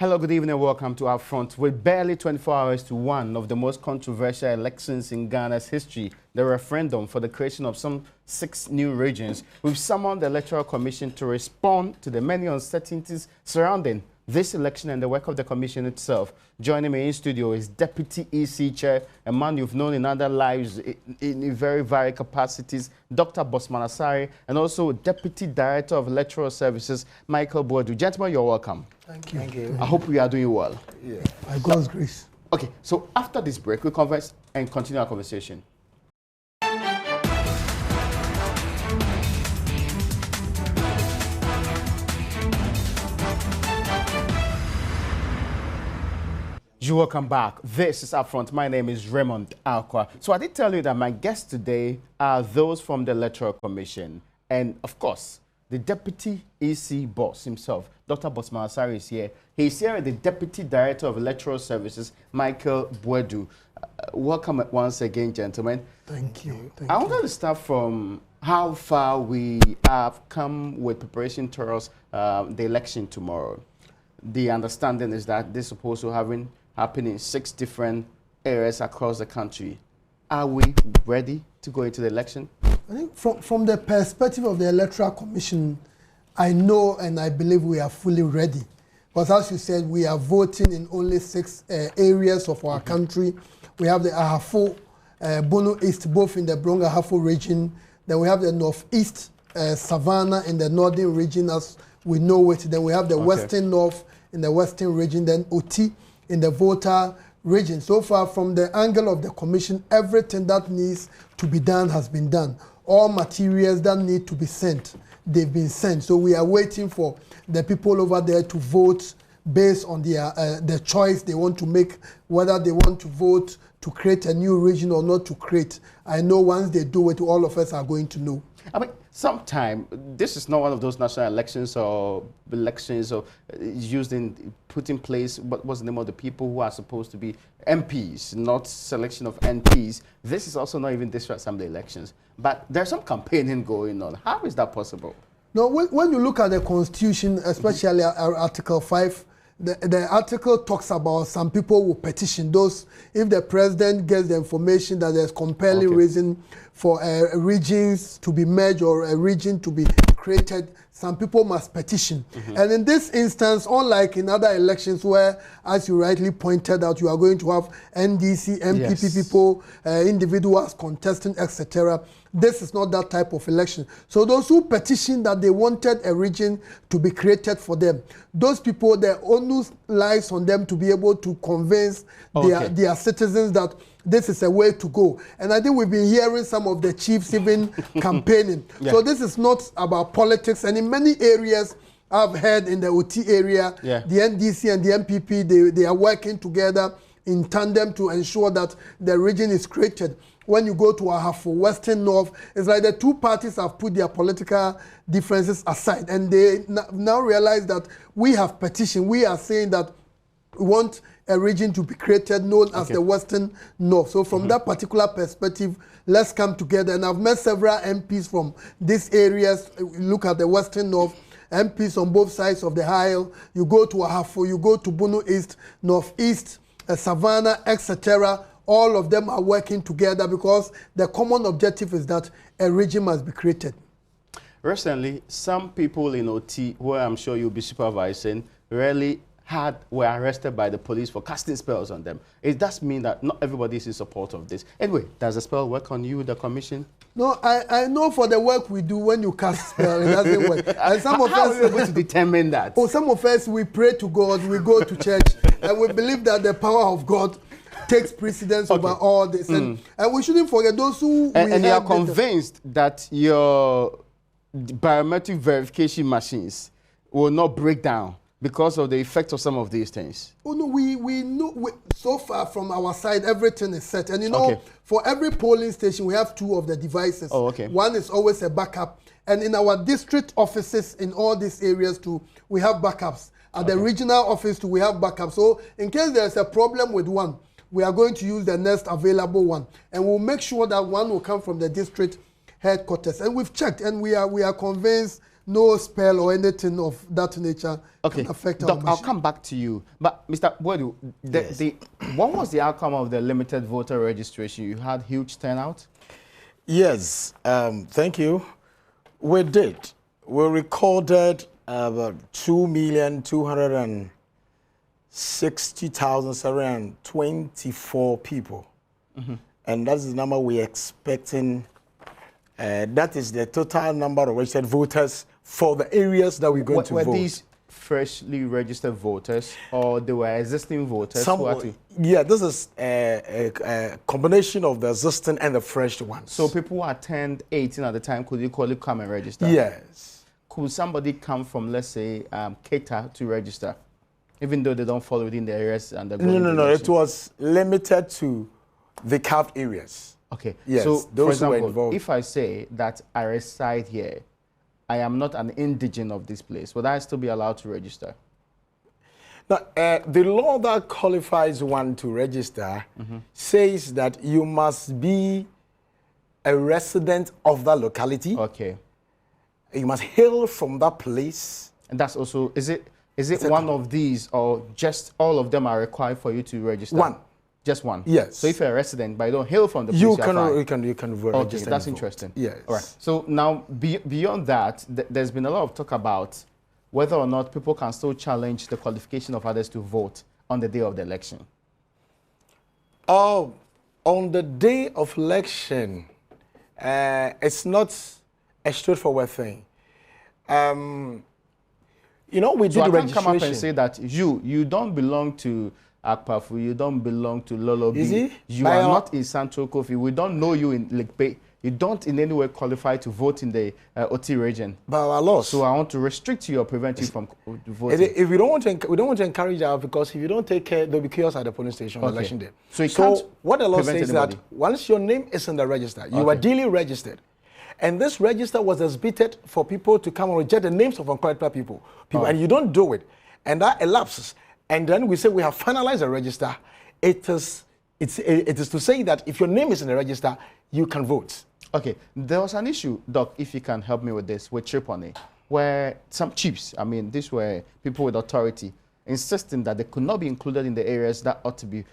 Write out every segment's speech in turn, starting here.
Hello, good evening, welcome to Upfront. With barely 24 hours to one of the most controversial elections in Ghana's history, the referendum for the creation of some 6 new regions, we've summoned the Electoral Commission to respond to the many uncertainties surrounding this election and the work of the Commission itself. Joining me in studio is Deputy EC Chair, a man you've known in other lives in very varied capacities, Dr. Bosman Asare, and also Deputy Director of Electoral Services, Michael Boadu. Gentlemen, you're welcome. Thank you. Thank you. I hope we are doing well. Yeah. By God's grace. Okay, so after this break, we'll converse and continue our conversation. You welcome back. This is Upfront. My name is Raymond Alqua. So I did tell you that my guests today are those from the Electoral Commission. And of course, the Deputy EC boss himself, Dr. Bosman Asare, is here. He's here with the Deputy Director of Electoral Services, Michael Boadu. Welcome once again, gentlemen. Thank you. I wanted to start from how far we have come with preparation towards the election tomorrow. The understanding is that this is supposed to happen in 6 different areas across the country. Are we ready to go into the election? I think from the perspective of the Electoral Commission, I know and I believe we are fully ready. Because as you said, we are voting in only 6 areas of our country. We have the Ahafo, Bono East, both in the Bronga Ahafo region. Then we have the Northeast, Savannah in the northern region as we know it. Then we have the Western North in the Western region. Then Oti in the Volta region. So far, from the angle of the Commission, everything that needs to be done has been done. All materials that need to be sent, they've been sent. So we are waiting for the people over there to vote based on the choice they want to make, whether they want to vote to create a new region or not to create. I know once they do it, all of us are going to know. I mean, sometime, this is not one of those national elections or used in, put in place, what was the name of the people who are supposed to be MPs, not selection of MPs. This is also not even district assembly elections. But there's some campaigning going on. How is that possible? No, when you look at the Constitution, especially Article 5, the article talks about some people will petition those if the president gets the information that there's compelling reason for regions to be merged or a region to be created. Some people must petition. And in this instance, unlike in other elections where, as you rightly pointed out, you are going to have NDC, MPP people, individuals contesting, etc. This is not that type of election. So those who petitioned that they wanted a region to be created for them, those people, their onus lies on them to be able to convince their citizens that this is a way to go. And I think we've been hearing some of the chiefs even campaigning. So this is not about politics. And in many areas, I've heard in the OT area, the NDC and the MPP, they are working together in tandem to ensure that the region is created. When you go to Ahafo, Western North, it's like the 2 parties have put their political differences aside. And they now realize that we have petitioned. We are saying that we want a region to be created known as the Western North. So from that particular perspective, let's come together. And I've met several MPs from these areas. Look at the Western North, MPs on both sides of the aisle. You go to Ahafo, you go to Bono East, Northeast, Savannah, etc. All of them are working together because the common objective is that a region must be created. Recently, some people in OT, who I'm sure you'll be supervising, really were arrested by the police for casting spells on them. It does mean that not everybody is in support of this. Anyway, does the spell work on you, the commission? No, I know for the work we do, when you cast spell, it doesn't work. And some of How us, are you able to determine that? Some of us, we pray to God, we go to church, and we believe that the power of God takes precedence over all this. And we shouldn't forget those who... And you are convinced that your biometric verification machines will not break down because of the effect of some of these things? Oh, no, we know, so far from our side, everything is set. And you know, for every polling station, we have 2 of the devices. One is always a backup. And in our district offices in all these areas too, we have backups. At the regional office too, we have backups. So in case there's a problem with one, we are going to use the next available one. And we'll make sure that one will come from the district headquarters. And we've checked, and we are convinced no spell or anything of that nature can affect our Doc, machine. I'll come back to you. But Mr. Bodu, what was the outcome of the limited voter registration? You had huge turnout? Yes, thank you. We did. We recorded about 2,260,724 people. And that's the number we're expecting. That is the total number of registered voters for the areas that we're going to vote. Were these freshly registered voters or they were existing voters? Yeah, this is a combination of the existing and the fresh ones. So people who turned 18 at the time could equally come and register? Yes. Could somebody come from, let's say, Keita to register, even though they don't fall within the areas and the No. It was limited to the carved areas. Okay. Yes. So, those for example, who were involved. if I say that I reside here, I am not an indigene of this place, would I still be allowed to register? Now, the law that qualifies one to register says that you must be a resident of that locality. Okay. You must hail from that place. And that's also, is it one of these or just all of them are required for you to register? One. Just one? Yes. So if you're a resident, but you don't hail from the place, You can vote. Okay, that's interesting. Yes. All right. So now, beyond that, there's been a lot of talk about whether or not people can still challenge the qualification of others to vote on the day of the election. Oh, on the day of election, it's not a straightforward thing. You know, we do the registration. Come up and say that you don't belong to Akpafu, you don't belong to Lolobi. You are not in Central Kofi. We don't know you in Lake Bay. You don't in any way qualify to vote in the OT region. By our laws. So I want to restrict you or prevent you from voting. If we don't want to encourage that, because if you don't take care, there'll be chaos at the polling station on election day. So what the law says is that once your name is in the register, you are duly registered. And this register was exhibited for people to come and reject the names of unqualified people. And you don't do it. And that elapses. And then we say we have finalized the register. It is to say that if your name is in the register, you can vote. Okay, there was an issue, Doc, if you can help me with this, with Tripoli, where some chiefs, I mean, these were people with authority, insisting that they could not be included in the areas that ought to be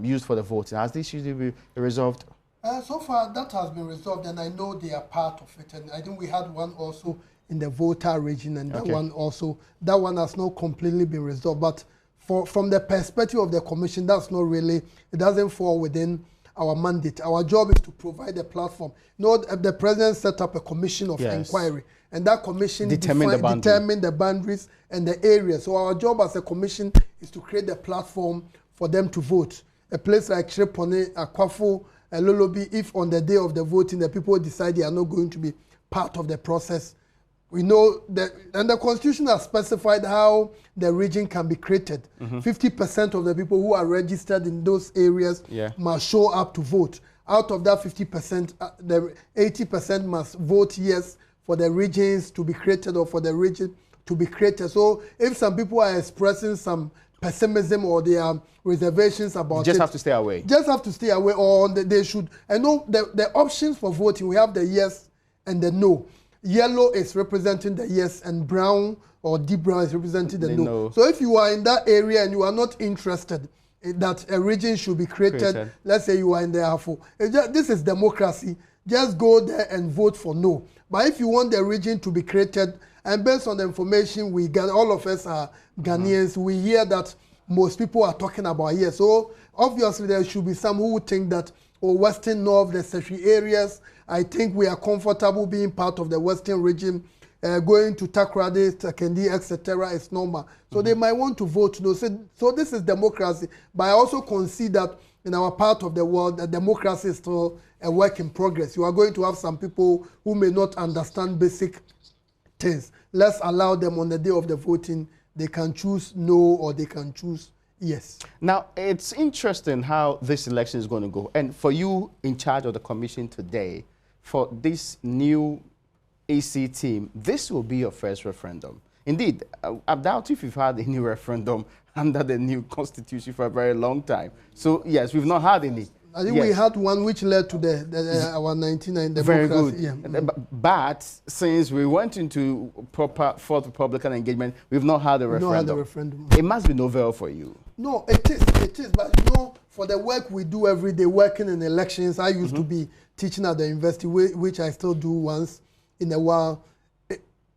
used for the voting. Has this usually been resolved? So far, that has been resolved, and I know they are part of it. And I think we had one also in the Volta region, and that one has not completely been resolved. But from the perspective of the commission, that's not really, it doesn't fall within our mandate. Our job is to provide a platform. You know, the president set up a commission of inquiry, and that commission determine the boundaries and the areas. So our job as a commission is to create a platform for them to vote. A place like Shrepone, Akwafu, Lolobi, if on the day of the voting the people decide they are not going to be part of the process, we know that, and the Constitution has specified how the region can be created. 50% of the people who are registered in those areas must show up to vote. Out of that 50%, the 80% must vote yes for the regions to be created or for the region to be created. So if some people are expressing some pessimism or their reservations about just have to stay away. Just have to stay away, or they should. I know the options for voting, we have the yes and the no. Yellow is representing the yes, and brown or deep brown is representing the no. So if you are in that area and you are not interested that a region should be created, let's say you are in the Afo, this is democracy. Just go there and vote for no. But if you want the region to be created, and based on the information we get, all of us are Ghanaians, we hear that most people are talking about here. So obviously there should be some who would think that, Western North, the tertiary areas, I think we are comfortable being part of the Western region. Going to Takoradi, Takendi, etc. is normal. So they might want to vote no. So this is democracy. But I also concede that in our part of the world, that democracy is still a work in progress. You are going to have some people who may not understand basic things. Let's allow them on the day of the voting. They can choose no or they can choose yes. Now, it's interesting how this election is going to go. And for you in charge of the commission today, for this new AC team, this will be your first referendum. Indeed, I doubt if you've had any referendum under the new constitution for a very long time. So, yes, we've not had any. I think we had one which led to our 99 democracy. Very good. Yeah. But since we went into proper fourth Republican engagement, we've not had a referendum. Not had a referendum. It must be novel for you. No, it is. But you know, for the work we do every day, working in elections, I used to be teaching at the university, which I still do once in a while.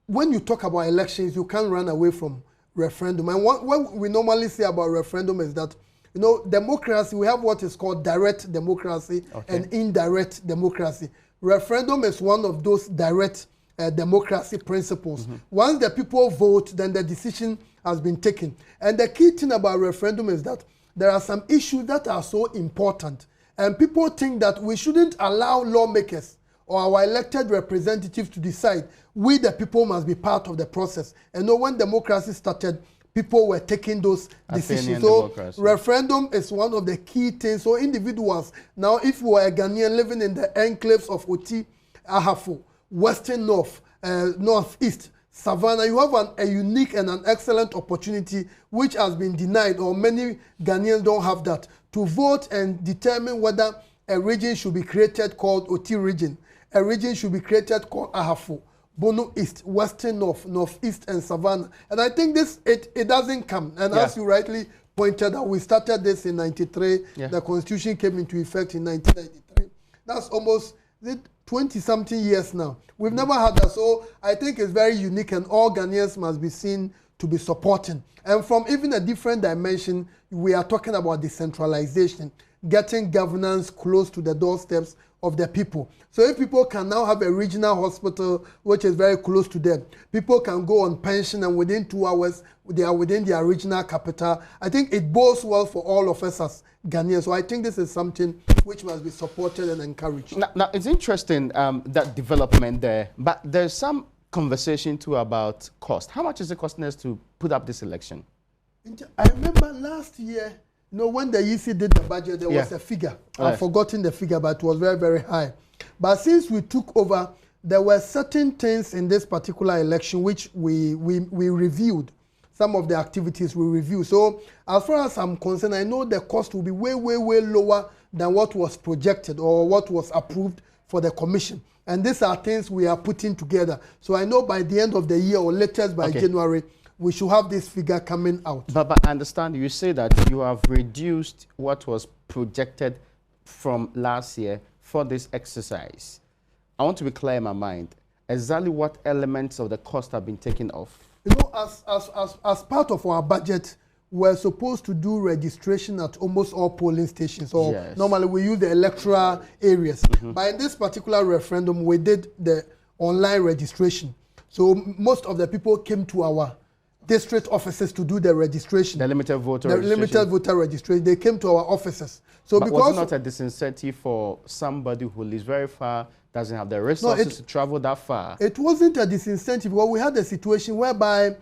When you talk about elections, you can't run away from referendum. And what we normally say about referendum is that, you know, democracy, we have what is called direct democracy and indirect democracy. Referendum is one of those direct democracy principles. Once the people vote, then the decision has been taken. And the key thing about referendum is that there are some issues that are so important. And people think that we shouldn't allow lawmakers or our elected representatives to decide. We, the people, must be part of the process. And know when democracy started, people were taking those decisions. So referendum is one of the key things. So individuals, now if you are a Ghanaian living in the enclaves of Oti, Ahafo, Western North, Northeast, Savannah, you have a unique and an excellent opportunity which has been denied, or many Ghanaians don't have that, to vote and determine whether a region should be created called Oti region, a region should be created called Ahafo, Bono East, Western North, Northeast, and Savannah. And I think it doesn't come. And as you rightly pointed out, we started this in 93. The Constitution came into effect in 1993. That's almost 20-something years now. We've never had that. So I think it's very unique, and all Ghanaians must be seen to be supporting. And from even a different dimension, we are talking about decentralization, getting governance close to the doorsteps of the people. So if people can now have a regional hospital which is very close to them, people can go on pension and within 2 hours they are within their regional capital. I think it bodes well for all of us as Ghanaians. So I think this is something which must be supported and encouraged. Now it's interesting that development there, but there's some conversation too about cost. How much is it costing us to put up this election? I remember last year, you know, when the EC did the budget, there was a figure. I've forgotten the figure, but it was very, very high. But since we took over, there were certain things in this particular election which we reviewed. Some of the activities we reviewed. So as far as I'm concerned, I know the cost will be way, way, way lower than what was projected or what was approved for the commission. And these are things we are putting together. So I know by the end of the year or latest by January, we should have this figure coming out. But I understand you say that you have reduced what was projected from last year for this exercise. I want to be clear in my mind. Exactly what elements of the cost have been taken off? You know, as part of our budget, we're supposed to do registration at almost all polling stations. So normally we use the electoral areas. But in this particular referendum, we did the online registration. So most of the people came to our district offices to do the registration. The limited voter registration. Limited voter registration. They came to our offices. So but because was it not a disincentive for somebody who lives very far, doesn't have the resources to travel that far? It wasn't a disincentive. Well, we had a situation whereby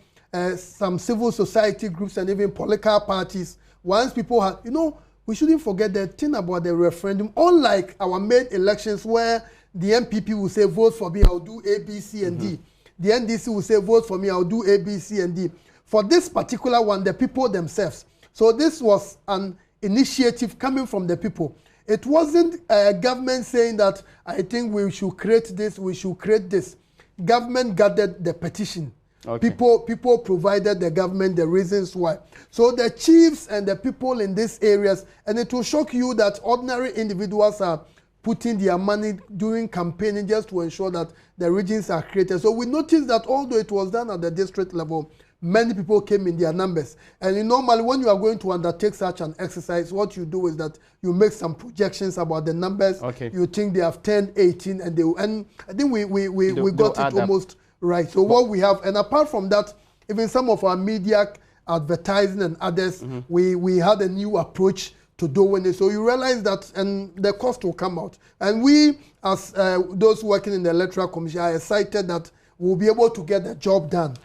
some civil society groups and even political parties, once people had, you know, we shouldn't forget the thing about the referendum. Unlike our main elections where the MPP will say, vote for me, I'll do A, B, C, and D. The NDC will say, vote for me, I'll do A, B, C, and D. For this particular one, the people themselves. So this was an initiative coming from the people. It wasn't a government saying that, I think we should create this, we should create this. Government gathered the petition. People provided the government the reasons why. So the chiefs and the people in these areas, and it will shock you that ordinary individuals are putting their money during campaigning just to ensure that the regions are created. So we noticed that although it was done at the district level, many people came in their numbers. And normally when you are going to undertake such an exercise, what you do is that you make some projections about the numbers. You think they have 10, 18, and I think we got it almost right. So what we have, and apart from that, even some of our media advertising and others, we had a new approach to doing it. So you realize that, and the cost will come out. And we, as those working in the Electoral Commission, are excited that we'll be able to get the job done.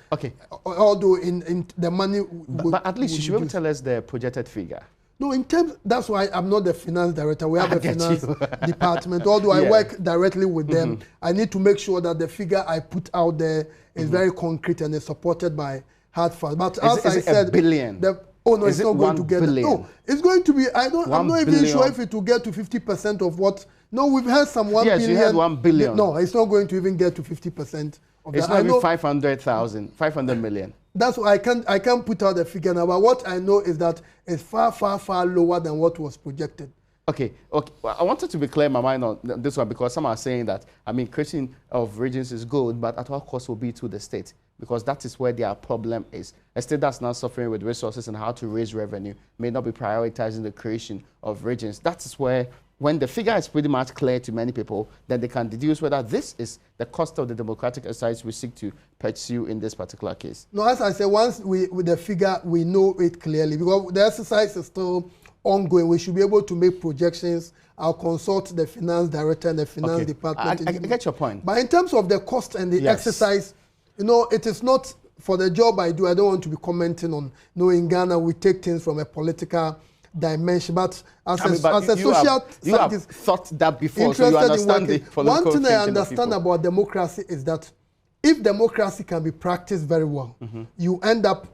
Although in the money... But at least you should be able to tell us the projected figure. No, in terms, that's why I'm not the finance director. We have a finance department. Although I work directly with them, I need to make sure that the figure I put out there is very concrete and is supported by hard facts. But as I said, $1 billion? Oh no, Is it's not going to get that. No, it's going to be. I'm not even sure if it will get to 50% of what. No, we've had some 1 billion. Yes, you had 1 billion. No, it's not going to even get to 50% of that. It's not even 500 million. That's why I can't put out a figure now. But what I know is that it's far, far, far lower than what was projected. Okay. Well, I wanted to be clear in my mind on this one because some are saying that, creation of regions is good, but at what cost will be to the state? Because that is where their problem is. A state that's not suffering with resources and how to raise revenue may not be prioritizing the creation of regions. That is where, when the figure is pretty much clear to many people, then they can deduce whether this is the cost of the democratic exercise we seek to pursue in this particular case. No, as I said, once with the figure, we know it clearly. Because the exercise is still ongoing. We should be able to make projections. I'll consult the finance director and the finance department. I get your point. But in terms of the cost and the exercise, it is not for the job I do. I don't want to be commenting on. In Ghana we take things from a political dimension, but as a social you have thought that before, so you understand the political one thing I understand about democracy is that if democracy can be practiced very well, you end up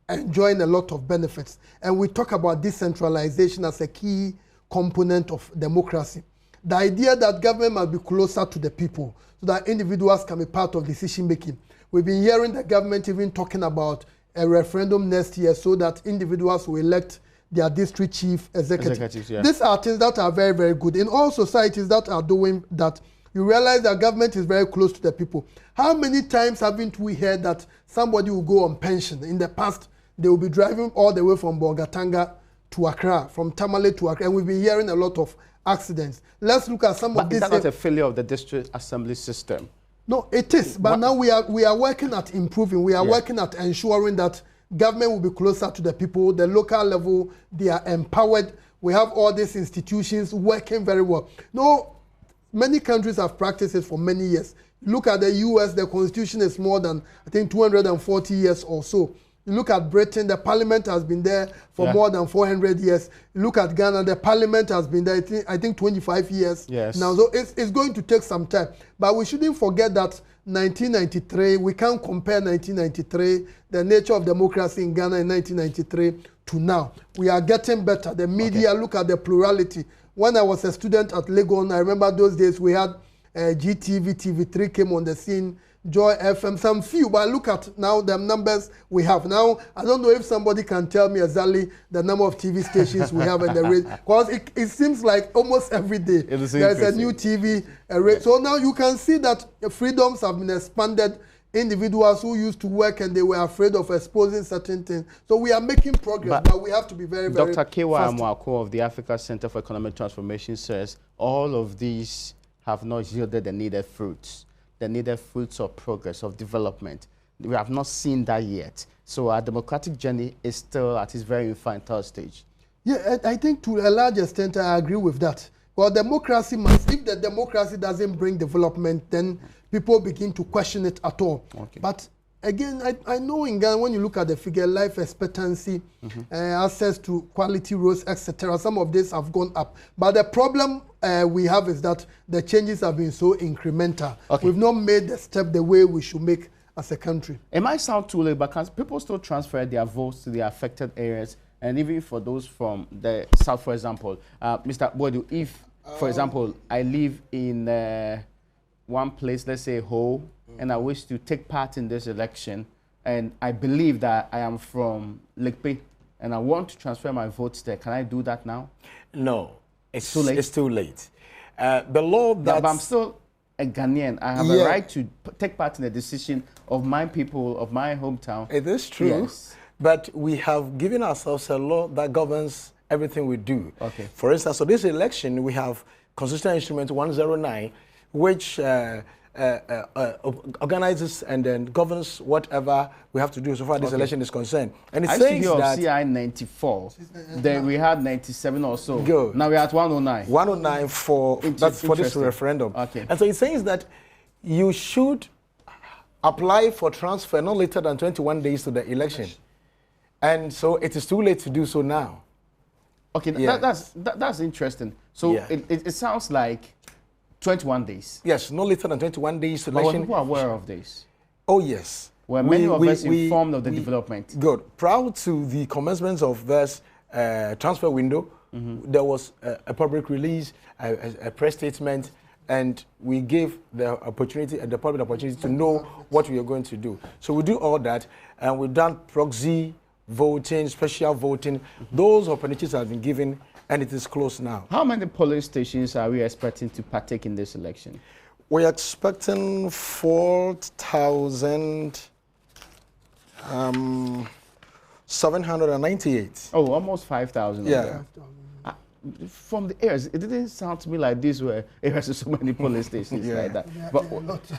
enjoying a lot of benefits. And we talk about decentralization as a key component of democracy. The idea that government must be closer to the people so that individuals can be part of decision making. We've been hearing the government even talking about a referendum next year so that individuals will elect their district chief executives. Yeah. These are things that are very, very good. In all societies that are doing that, you realize that government is very close to the people. How many times haven't we heard that somebody will go on pension? In the past, they will be driving all the way from Bolgatanga to Accra, from Tamale to Accra, and we've been hearing a lot of accidents. Let's look at some of these. Is that not a failure of the district assembly system? No, it is. But now we are working at improving. We are working at ensuring that government will be closer to the people. The local level, they are empowered. We have all these institutions working very well. No, many countries have practiced it for many years. Look at the US, the constitution is more than, I think, 240 years or so. You look at Britain, the parliament has been there for more than 400 years. You look at Ghana, the parliament has been there, I think 25 years. Yes. Now, so it's going to take some time. But we shouldn't forget that 1993, we can't compare 1993, the nature of democracy in Ghana in 1993 to now. We are getting better. The media, look at the plurality. When I was a student at Legon, I remember those days we had GTV, TV3 came on the scene, Joy FM, some few, but look at now the numbers we have. Now, I don't know if somebody can tell me exactly the number of TV stations we have in the rate, because it seems like almost every day there's a new TV rate. So now you can see that freedoms have been expanded. Individuals who used to work and they were afraid of exposing certain things. So we are making progress, but we have to be very, very Dr. Kewa Amwako of the Africa Center for Economic Transformation says all of these have not yielded the needed fruits. The needed fruits of progress, of development. We have not seen that yet. So our democratic journey is still at its very infantile stage. Yeah, I think to a large extent I agree with that. Well, democracy must, if the democracy doesn't bring development, then people begin to question it at all. Okay. But again, I know in Ghana, when you look at the figure, life expectancy, access to quality roads, etc., some of these have gone up. But the problem we have is that the changes have been so incremental. Okay. We've not made the step the way we should make as a country. It might sound too late, but can people still transfer their votes to the affected areas? And even for those from the south, for example, Mr. Bodu, if, for example, I live in one place, let's say Ho, and I wish to take part in this election, and I believe that I am from Lekpe, and I want to transfer my votes there, can I do that now? No, it's too late. It's too late. The law that... But I'm still a Ghanaian. I have a right to take part in the decision of my people, of my hometown. It is true. Yes. But we have given ourselves a law that governs everything we do. Okay. For instance, so this election, we have Constitutional Instrument 109, which organizes and then governs whatever we have to do so far this election is concerned. And it says that CI 94, then we had 97 or so. Go. Now we're at 109. 109 for this referendum. Okay. And so it says that you should apply for transfer no later than 21 days to the election. And so it is too late to do so now. Okay, that's interesting. So it sounds like 21 days. Yes, no later than 21 days to election. People are aware of this. Oh, yes. Were many of us informed of the development? Good. Prior to the commencement of this transfer window, there was a public release, a press statement, and we gave the public opportunity to know what we are going to do. So we do all that, and we've done proxy voting, special voting. Those opportunities have been given, and it is close now. How many polling stations are we expecting to partake in this election? We're expecting 4,798. Oh, almost 5,000. Yeah. From the areas, it didn't sound to me like these were areas with so many polling stations like that. But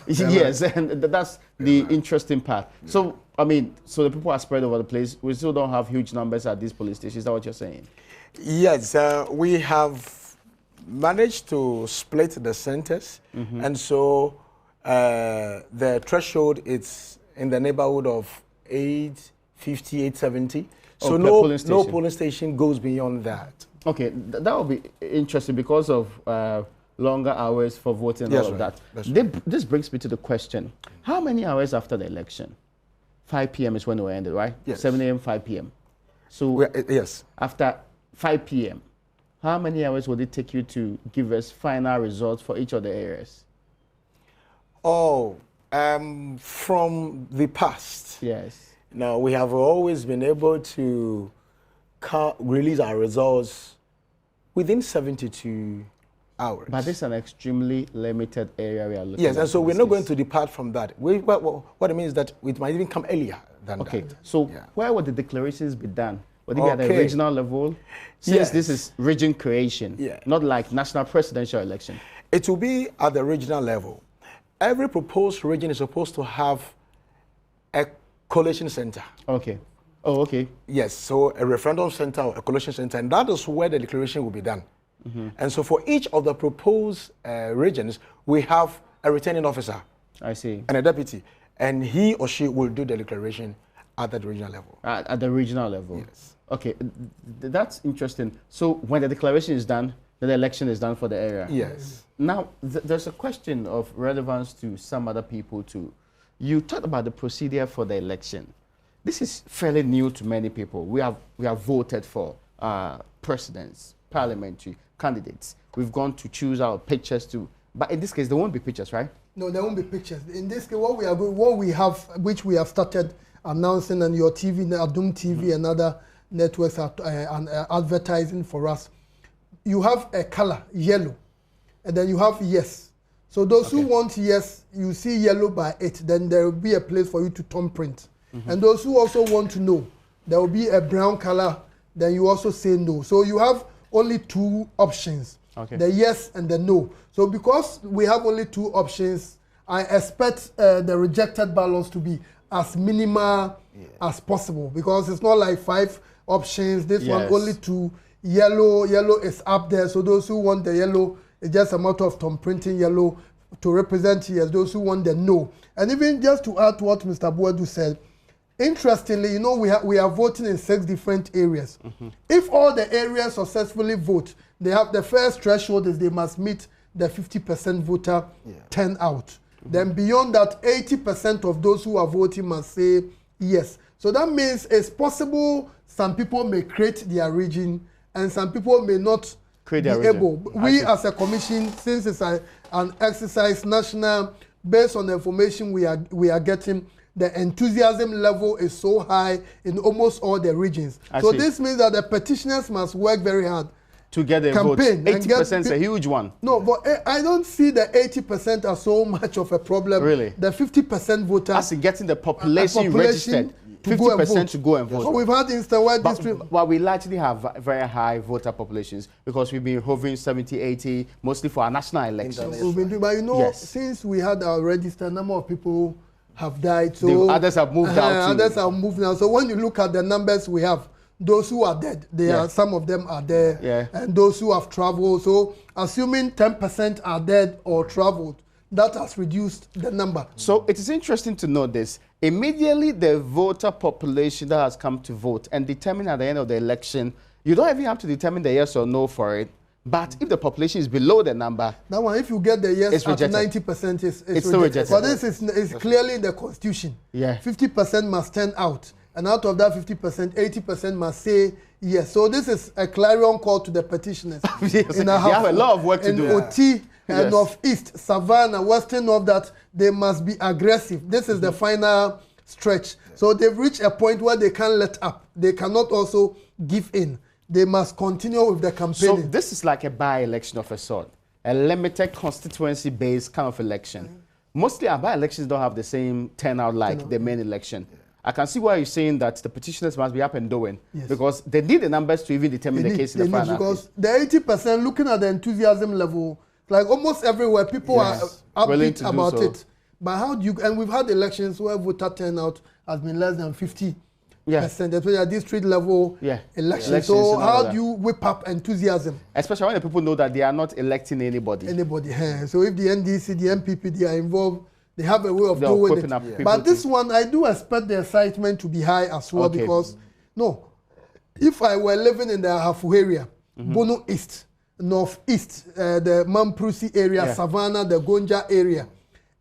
yes, and that's the interesting part. So, I mean, so the people are spread over the place. We still don't have huge numbers at these polling stations. Is that what you're saying? Yes, we have managed to split the centers, and so the threshold is in the neighborhood of 850, 870. So no polling station goes beyond that. Okay, that will be interesting because of longer hours for voting and all of that. This brings me to the question: how many hours after the election? 5 p.m. is when we ended, right? Yes. 7 a.m., 5 p.m. So yes, after 5 p.m., how many hours would it take you to give us final results for each of the areas? Oh, from the past. Yes. Now, we have always been able to release our results within 72 hours. But this is an extremely limited area we are looking at. Yes, and so we're not going to depart from that. What it means is that it might even come earlier than that. Okay, so where would the declarations be done? Would it be at the regional level? Since this is region creation, not like national presidential election. It will be at the regional level. Every proposed region is supposed to have a collation center. Okay. Oh, okay. Yes, so a referendum center or a collation center, and that is where the declaration will be done. And so for each of the proposed regions, we have a returning officer. I see. And a deputy. And he or she will do the declaration at the regional level. At the regional level? Yes. Okay, that's interesting. So when the declaration is done, then the election is done for the area? Yes. Now, there's a question of relevance to some other people too. You talked about the procedure for the election. This is fairly new to many people. We have voted for presidents, parliamentary candidates. We've gone to choose our pictures too. But in this case, there won't be pictures, right? No, there won't be pictures. In this case, which we have started announcing on your TV, Adum TV and other networks are advertising for us. You have a color, yellow, and then you have yes. So those who want yes, you see yellow by 8, then there will be a place for you to thumbprint. And those who also want to know, there will be a brown color, then you also say no. So you have only 2 options, the yes and the no. So because we have only 2 options, I expect the rejected ballots to be as minimal as possible, because it's not like 5 options. This one only 2. Yellow is up there. So those who want the yellow, it's just a matter of thumbprinting yellow to represent yes. Those who want the no. And even just to add to what Mr. Boadu said, interestingly, you know, we are voting in 6 different areas. If all the areas successfully vote, they have the first threshold is they must meet the 50% voter turnout. Then beyond that, 80% of those who are voting must say yes. So that means it's possible some people may create their region and some people may not be able. We as a commission, since it's an exercise national, based on the information we are getting, the enthusiasm level is so high in almost all the regions. So this means that the petitioners must work very hard to get a vote. 80% is a huge one. No, but I don't see the 80% as so much of a problem. Really? The 50% voter. As in getting the population registered. 50% to go and vote. So we've had instance where district. But we largely have very high voter populations because we've been hovering 70, 80, mostly for our national elections. But you know, since we had our register, a number of people have died. So others have moved out too. Others have moved now. So when you look at the numbers we have, those who are dead, some of them are there, and those who have traveled. So assuming 10% are dead or traveled, that has reduced the number. So it is interesting to note this. Immediately the voter population that has come to vote and determine at the end of the election, you don't even have to determine the yes or no for it. But if the population is below the number, that one, if you get the yes at 90%, it's still rejected. But this is clearly in the constitution. Yeah. 50% must turn out. And out of that 50%, 80% must say yes. So this is a clarion call to the petitioners. Yes, they have a lot of work to do. In OT, Northeast, Savannah, Western North, that they must be aggressive. This is the final stretch. So they've reached a point where they can't let up. They cannot also give in. They must continue with the campaign. So this is like a by-election of a sort, a limited constituency-based kind of election. Mostly our by-elections don't have the same turnout like the main election. I can see why you're saying that the petitioners must be up and doing, because they need the numbers to even determine the case in the final. Because the 80%, looking at the enthusiasm level, like almost everywhere, people are upbeat about it. But how do you, and we've had elections where voter turnout has been less than 50%, especially at district level elections. So how do you whip up enthusiasm? Especially when the people know that they are not electing anybody. So if the NDC, the MPP, they are involved, they have a way of doing it. But this one, I do expect the excitement to be high as well, because, if I were living in the Ahafu area, Bono East, Northeast, the Mamprusi area, Savannah, the Gonja area,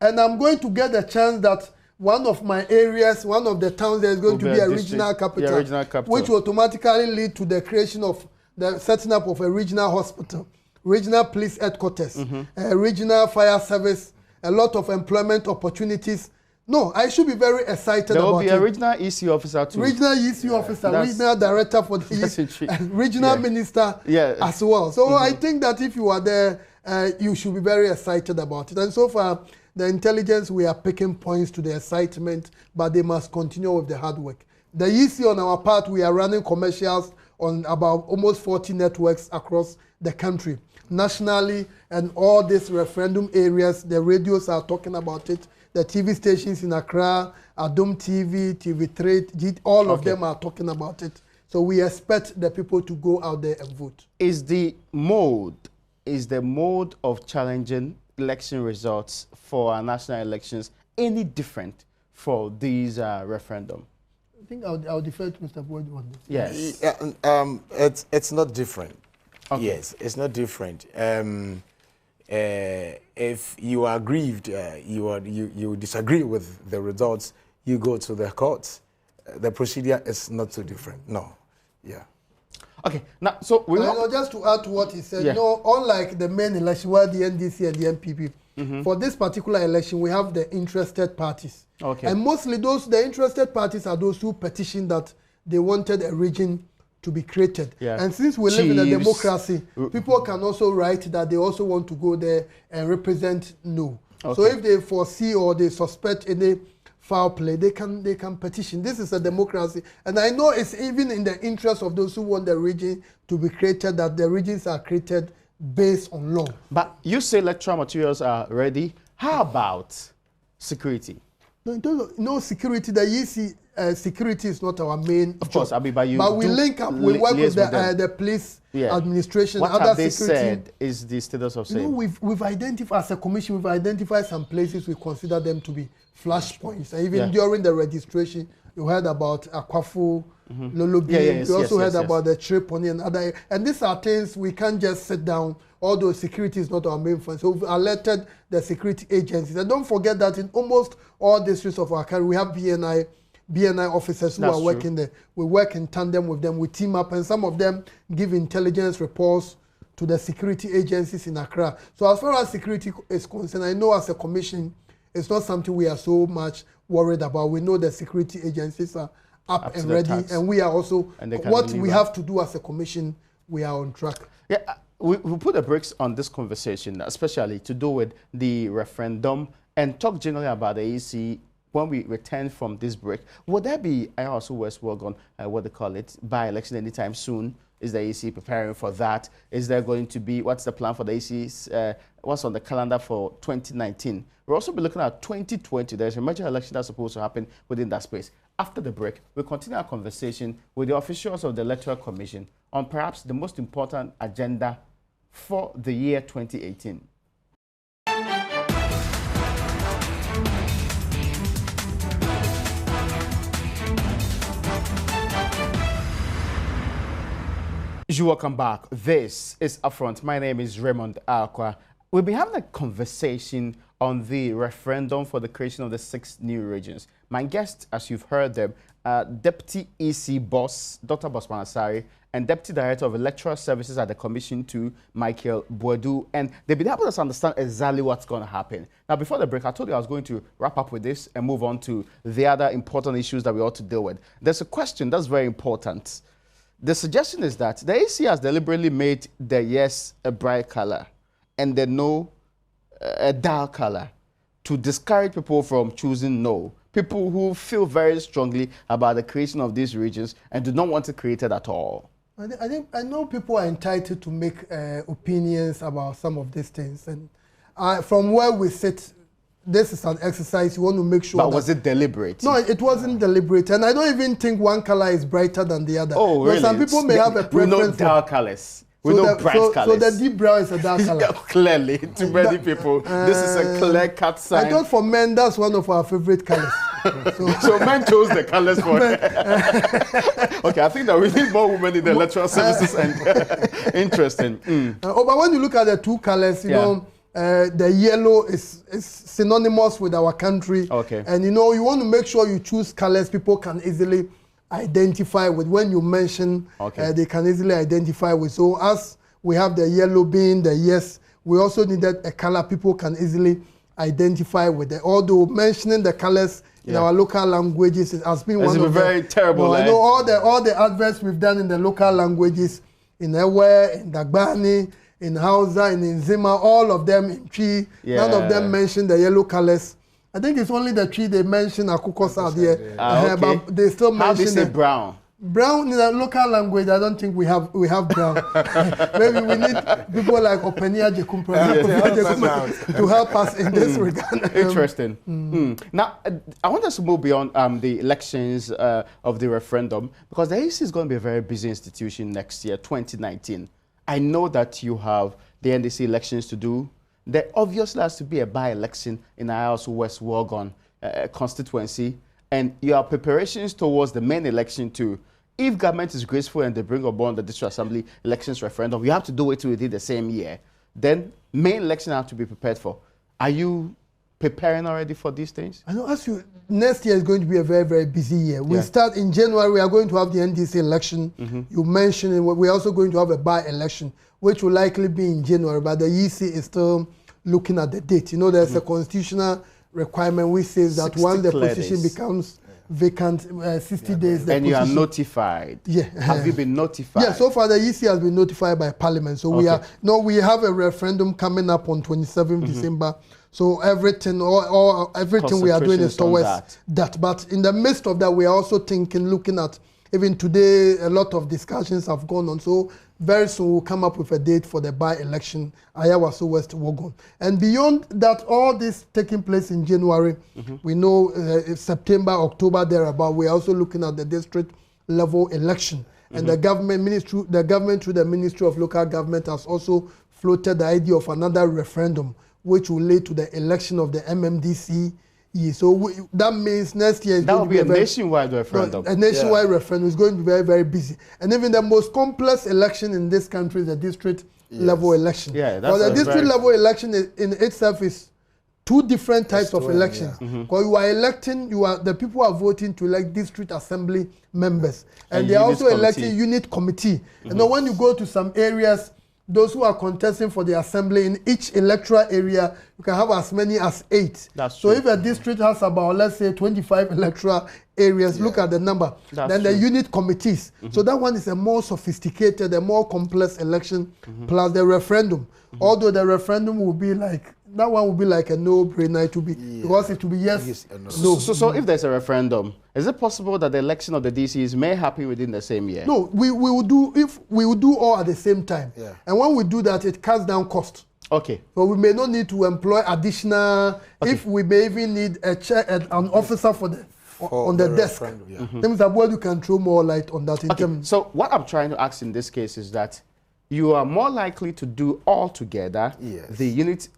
and I'm going to get a chance that one of my areas, one of the towns, there is going to be a regional capital, which will automatically lead to the creation of the setting up of a regional hospital, regional police headquarters, a regional fire service, a lot of employment opportunities. No, I should be very excited about it. There will be a regional EC officer too. Regional EC officer, regional director for the East, regional minister as well. So I think that if you are there, you should be very excited about it. And so far, the intelligence, we are picking points to the excitement, but they must continue with the hard work. The EC on our part, we are running commercials on about almost 40 networks across the country. Nationally, and all these referendum areas, the radios are talking about it. The TV stations in Accra, Adom TV, TV3, all of them are talking about it. So we expect the people to go out there and vote. Is the mode of challenging election results for our national elections any different for these referendum? I think I'll defer to Mr. Boyd on this. Yes. It's not different. Okay. Yes, it's not different. If you are aggrieved, you disagree with the results, you go to the courts. The procedure is not so different. No. Yeah. Okay. Now, so we just to add to what he said, unlike the main election where the NDC and the MPP, for this particular election, we have the interested parties. Okay. And mostly the interested parties are those who petitioned that they wanted a region to be created. And since we live in a democracy, people can also write that they also want to go there and represent no. So if they foresee or they suspect any foul play, they can petition. This is a democracy. And I know it's even in the interest of those who want the region to be created that the regions are created based on law. But you say electoral materials are ready. How about security? No, in terms of, no security, the EC security is not our main job. Of course, but we link up, we work with the police administration, what other have they security. Said is the status of same? We've identified, as a commission, we've identified some places we consider them to be flashpoints. And even during the registration, you heard about Akwafu, Lolobi, you also heard about the Triponi and other. And these are things we can't just sit down, although security is not our main fund. So we've alerted the security agencies. And don't forget that in almost all districts of our country, we have BNI officers who are working there. We work in tandem with them. We team up, and some of them give intelligence reports to the security agencies in Accra. So as far as security is concerned, I know as a commission, it's not something we are so much worried about. We know the security agencies are up and ready, and we are also, what we have to do as a commission, we are on track. Yeah, we put the brakes on this conversation, especially to do with the referendum, and talk generally about the EC. When we return from this break, would there be, I also was work on what they call it, by-election anytime soon? Is the EC preparing for that? Is there going to be, what's the plan for the EC? What's on the calendar for 2019? We'll also be looking at 2020. There's a major election that's supposed to happen within that space. After the break, we'll continue our conversation with the officials of the Electoral Commission on perhaps the most important agenda for the year 2018. Welcome back. This is Upfront. My name is Raymond Akwa. We'll be having a conversation on the referendum for the creation of the 6 new regions. My guests, as you've heard them, Deputy EC Boss, Dr. Bosman Asari, and Deputy Director of Electoral Services at the Commission 2, Michael Boadu. And they've been helping us understand exactly what's going to happen. Now, before the break, I told you I was going to wrap up with this and move on to the other important issues that we ought to deal with. There's a question that's very important. The suggestion is that the AC has deliberately made the yes a bright color and the no a dark color to discourage people from choosing no. People who feel very strongly about the creation of these regions and do not want to create it at all. I know people are entitled to make opinions about some of these things, and from where we sit, this is an exercise you want to make sure. But was it deliberate? No, it wasn't deliberate, and I don't even think one color is brighter than the other. Oh, really? Some people may have a preference. We know dark colors. We know bright colors. So the deep brown is a dark color. Clearly, to many people, this is a clear-cut sign. I thought for men, that's one of our favorite colors. So men chose the colors for it. Okay, I think that we need more women in the electoral services. And interesting. But when you look at the 2 colors, you know, the yellow is synonymous with our country. Okay. And you know, you want to make sure you choose colors people can easily identify with. When you mention, they can easily identify with. So as we have the yellow being the yes, we also needed a color people can easily identify with. Although mentioning the colors in our local languages has been one of the very terrible. I know all the adverts we've done in the local languages, in Ewe, in Dagbani, in Hausa, in Nzima, all of them in Chi. None of them mention the yellow colors. I think it's only the Chi they mention Akukos out there. But they still mention. How do you say brown? Brown in the local language, I don't think we have brown. Maybe we need people like Openia Jekumpa to help us in this regard. Interesting. Now, I want us to move beyond the elections of the referendum, because the AC is going to be a very busy institution next year, 2019. I know that you have the NDC elections to do. There obviously has to be a by-election in Ayahuasca West Wuogon constituency, and your preparations towards the main election too. If government is graceful and they bring upon the district assembly elections referendum, you have to do it within the same year. Then main election have to be prepared for. Are you preparing already for these things? I know. Next year is going to be a very, very busy year. We start in January. We are going to have the NDC election. You mentioned it. We're also going to have a by-election, which will likely be in January. But the EC is still looking at the date. You know, there's a constitutional requirement which says that once the position becomes vacant, 60 days. And you are notified. Yeah. Have you been notified? Yeah. So far, the EC has been notified by Parliament. So we have a referendum coming up on 27th December. So everything, everything we are doing is towards that. But in the midst of that, we are also looking at, even today, a lot of discussions have gone on. So very soon we'll come up with a date for the by-election, Ayahuasca West Wuogon. And beyond that, all this taking place in January, we know September, October, thereabout, we're also looking at the district level election. And the government through the Ministry of Local Government has also floated the idea of another referendum, which will lead to the election of the MMDC. So that means next year is that will be a nationwide referendum. A nationwide referendum is going to be very, very busy. And even the most complex election in this country is the district level election. Yeah, but the district level election in itself is 2 different types of elections. Because you are electing, the people are voting to elect district assembly members, and they are also electing unit committee. You know, when you go to some areas, those who are contesting for the assembly in each electoral area, you can have as many as 8. So if a district has about, let's say, 25 electoral areas, look at the number. Then the unit committees. So that one is a more sophisticated, a more complex election, plus the referendum. Although the referendum will be like, that one will be like a no-brainer. It will be, because it will be yes, no. So if there's a referendum, is it possible that the election of the DCs may happen within the same year? No, we will do all at the same time. And when we do that, it cuts down cost. Okay. So we may not need to employ additional, if we may even need an officer on the desk. Then you can throw more light on that. So what I'm trying to ask in this case is that you are more likely to do all together the unit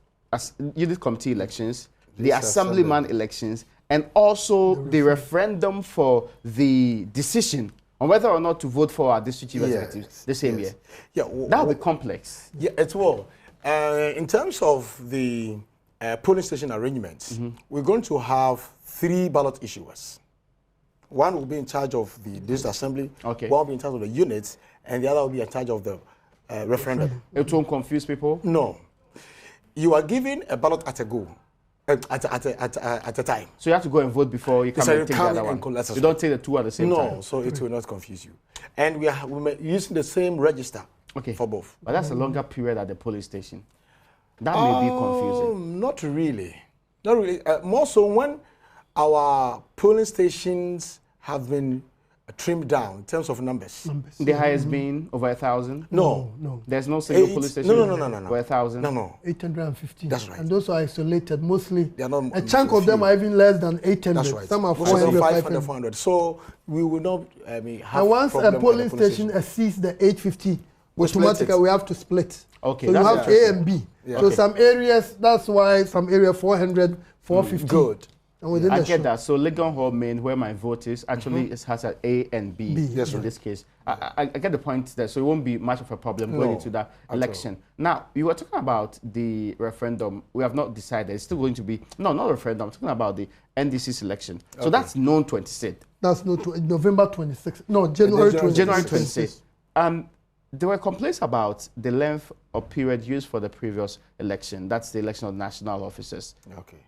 committee elections, the assemblyman elections, and also the referendum for the decision on whether or not to vote for our district chief executives the same year. Yeah, that will be complex. Yeah, it will. In terms of the polling station arrangements, we're going to have 3 ballot issuers. One will be in charge of the district assembly, one will be in charge of the units, and the other will be in charge of the referendum. It won't confuse people? No. You are given a ballot at a go, at a time. So you have to go and vote before you come and take the other one. You don't take the 2 at the same time? No, so it will not confuse you. And we're using the same register for both. But that's a longer period at the polling station. That may be confusing. Not really. Not really. More so when our polling stations have been trimmed down in terms of numbers. The highest being over 1,000? No. There's no single police station no. over 1,000? No. 850. That's right. And those are isolated mostly. They are not a chunk of them are even less than 800. That's right. Some are 400, 500. 400. So we will not have and once a polling station exceeds the 850, automatically we have to split. Okay. So you have A and B. Yeah. So some areas, that's why some area 400, 450. Good. And I get that. So Legon Hall Main, where my vote is, actually it has an A and B, in this case. I get the point there. So it won't be much of a problem going into that election. Now, you were talking about the referendum. We have not decided. It's still going to be, no, not referendum. I'm talking about the NDC's election. So that's known 26th. That's November 26th. No, January 26th. January 26th. There were complaints about the length of period used for the previous election. That's the election of national officers. Okay.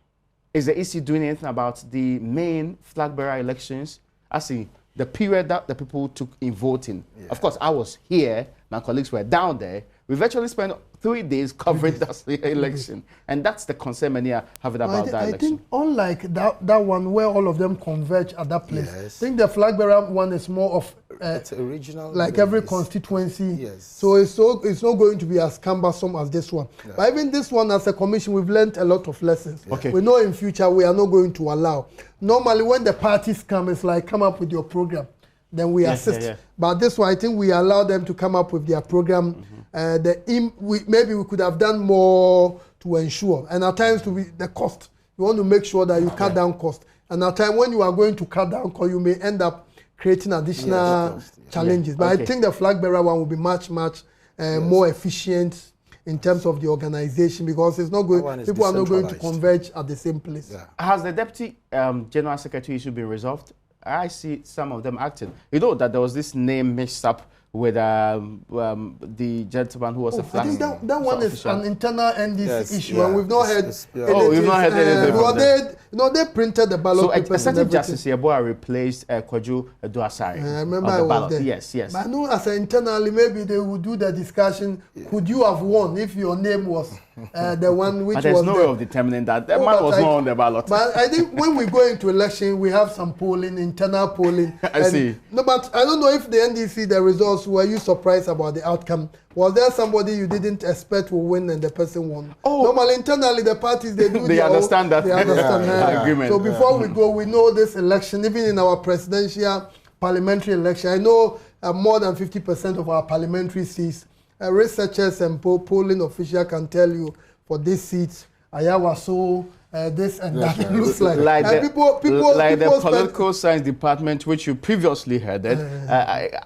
Is the EC doing anything about the main flag bearer elections? I see the period that the people took in voting. Yeah. Of course, I was here. My colleagues were down there. We virtually spent 3 days covering that election. And that's the concern many are having about that election. I think unlike that one where all of them converge at that place, I think the flag bearer one is more of it's original, like every constituency. Yes. So it's not going to be as cumbersome as this one. Yeah. But even this one, as a commission, we've learned a lot of lessons. Okay. We know in future we are not going to allow. Normally, when the parties come, it's like come up with your program, then we assist. But this one, I think we allow them to come up with their program. Maybe we could have done more to ensure. And at times, the cost. You want to make sure that you cut down cost. And at times, when you are going to cut down cost, you may end up creating additional challenges. But I think the flag bearer one will be much more efficient in terms of the organization, because it's not going. People are not going to converge at the same place. Yeah. Has the deputy general secretary issue been resolved? I see some of them acting. You know that there was this name mixed up with the gentleman who was a flag. I think that one is an internal NDC issue, and we've not heard. We've not heard anything. They printed the ballot papers. So, Executive Justice Yeboah replaced Kwaju Edoasari. I remember I was there. Yes. But I know as internally, maybe they would do the discussion. Could you have won if your name was the one which was there? There's no way of determining that. That man was not on the ballot. But I think when we go into election, we have some polling, internal polling. I see. No, but I don't know if the NDC, the results, were you surprised about the outcome? Was there somebody you didn't expect will win and the person won? Normally, internally, the parties, they do they understand that. They understand agreement. So before we go, we know this election, even in our presidential parliamentary election, I know more than 50% of our parliamentary seats, researchers and polling officials can tell you for these seats, Ayawaso, this and that. It looks like the political science department, which you previously headed,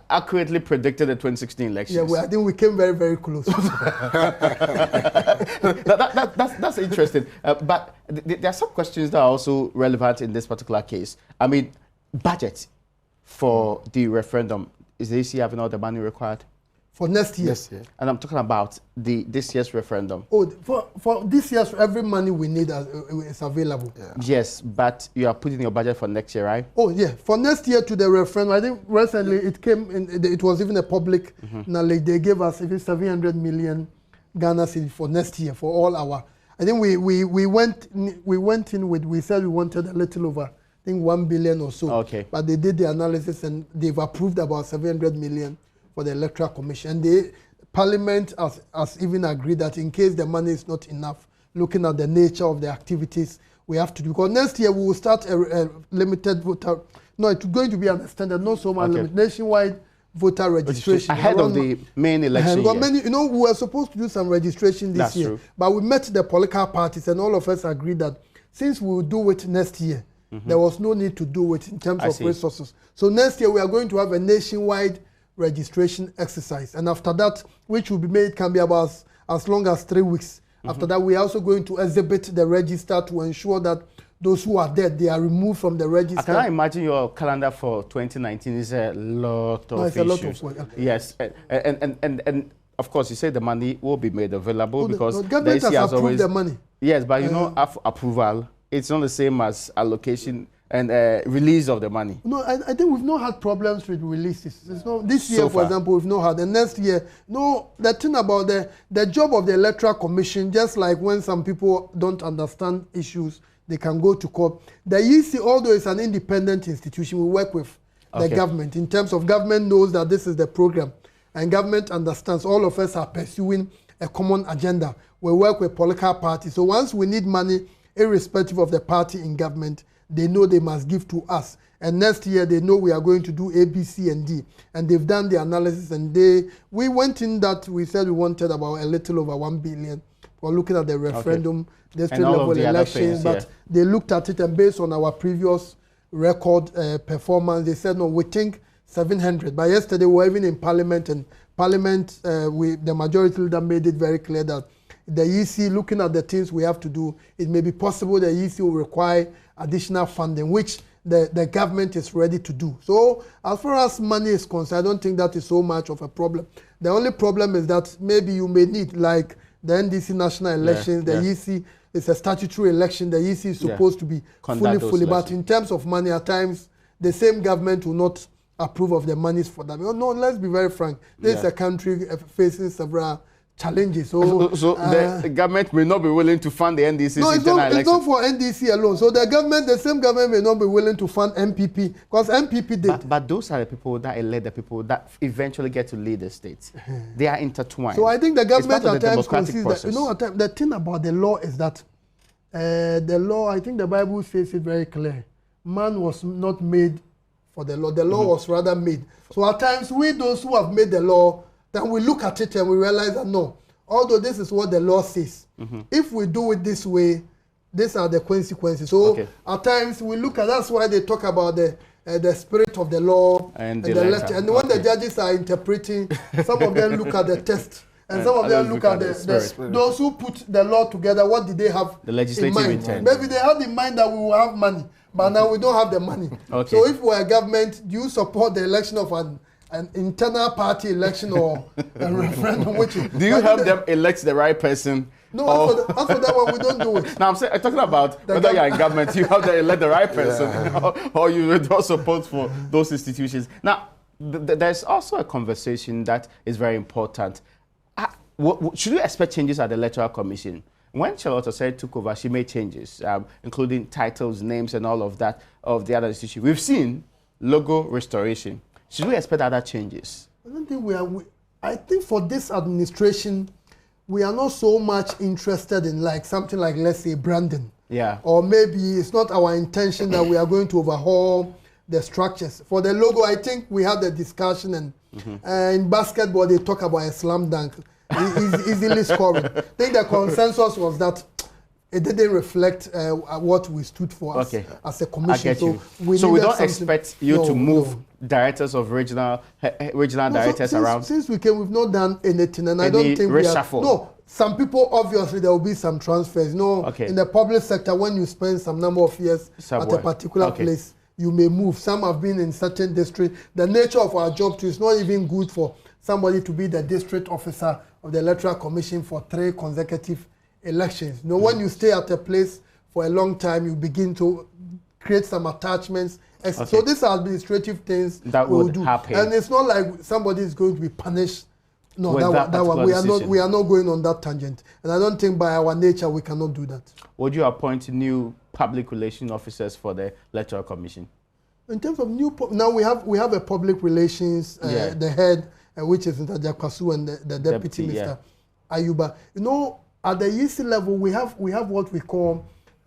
accurately predicted the 2016 elections. Yeah, I think we came very, very close. That's interesting. But there are some questions that are also relevant in this particular case. I mean, budget for the referendum. Is the EC having all the money required? For next year. Yes, and I'm talking about this year's referendum. For this year's, every money we need is available. Yeah. Yes, but you are putting your budget for next year, right? For next year to the referendum, I think recently it came in. It was even a public knowledge. They gave us even 700 million Ghana cedis for next year for all our. I think we went in with, we said we wanted a little over, I think 1 billion or so. Okay. But they did the analysis and they've approved about 700 million. For the Electoral Commission. The Parliament has even agreed that in case the money is not enough, looking at the nature of the activities, we have to do. Because next year we will start a limited voter. No, it's going to be an standard, not so much nationwide voter registration. Ahead of the main election. We were supposed to do some registration this year. True. But we met the political parties and all of us agreed that since we will do it next year, There was no need to do it in terms of resources. So next year we are going to have a nationwide registration exercise, and after that, which will be made, can be about as long as 3 weeks. After that, we are also going to exhibit the register to ensure that those who are dead, they are removed from the register. Can I imagine your calendar for 2019 is a lot of issues. A lot of work. Yes, and of course, you say the money will be made available because the government has approved the money. Yes, but you know, approval, it's not the same as allocation and release of the money. No, I think we've not had problems with releases. This year, for example, we've not had. And next year, no, the thing about the job of the Electoral Commission, just like when some people don't understand issues, they can go to court. The EC, although it's an independent institution, we work with the government. In terms of government knows that this is the program, and government understands all of us are pursuing a common agenda. We work with political parties. So once we need money, irrespective of the party in government, they know they must give to us. And next year, they know we are going to do A, B, C, and D. And they've done the analysis, and we went in that we said we wanted about a little over 1 billion for looking at the referendum, district level elections, but they looked at it, and based on our previous record performance, they said, no, we think 700. But yesterday, we were even in Parliament, and Parliament, the majority leader made it very clear that the EC, looking at the things we have to do, it may be possible the EC will require additional funding, which the government is ready to do. So as far as money is concerned, I don't think that is so much of a problem. The only problem is that maybe you may need, like the NDC national elections, the EC is a statutory election, the EC is supposed to be fully, but in terms of money, at times, the same government will not approve of the monies for that. No, let's be very frank. This is a country facing several challenges. So the government may not be willing to fund the NDC's internal election. It's not for NDC alone. So the same government may not be willing to fund MPP, because MPP did. But those are the people that elect the people that eventually get to lead the states. They are intertwined. So I think the government at times concedes that. The thing about the law is that the law, I think the Bible says it very clear. Man was not made for the law. The law was rather made. So at times, those who have made the law, then we look at it and we realize that no, although this is what the law says, if we do it this way, these are the consequences. So at times we look at, that's why they talk about the spirit of the law and the letter. And when the judges are interpreting, some of them look at the text, and some of them look at those who put the law together. What did they have in mind? Maybe they had in mind that we will have money, but now we don't have the money. So if we're a government, do you support the election of an internal party election or a referendum? Do you help them elect the right person? No, as for that one, we don't do it. Now, I'm talking about whether you're in government, you have to elect the right person, or you withdraw support for those institutions. Now, there's also a conversation that is very important. Should we expect changes at the Electoral Commission? When Charlotte said took over, she made changes, including titles, names, and all of that of the other institutions. We've seen logo restoration. Should we expect other changes? I don't think I think for this administration, we are not so much interested in something like, let's say, branding. Yeah. Or maybe it's not our intention that we are going to overhaul the structures. For the logo, I think we had the discussion, and in basketball, they talk about a slam dunk, easily scoring. I think the consensus was that it didn't reflect what we stood for as a commission. So we don't expect you to move directors of regional directors around? Since we came, we've not done anything, and I don't think reshuffle. No, some people, obviously, there will be some transfers. In the public sector, when you spend some number of years at a particular place, you may move. Some have been in certain districts. The nature of our job, too, is not even good for somebody to be the district officer of the Electoral Commission for 3 consecutive elections. When you stay at a place for a long time, you begin to create some attachments. So these are administrative things that we would do. happen. And it's not like somebody is going to be punished. No, that one. We are not going on that tangent. And I don't think by our nature we cannot do that. Would you appoint new public relations officers for the Electoral Commission? In terms of now we have a public relations, the head, which is Mr. Jakwasu, and the deputy, Mr. Ayuba. At the EC level, we have what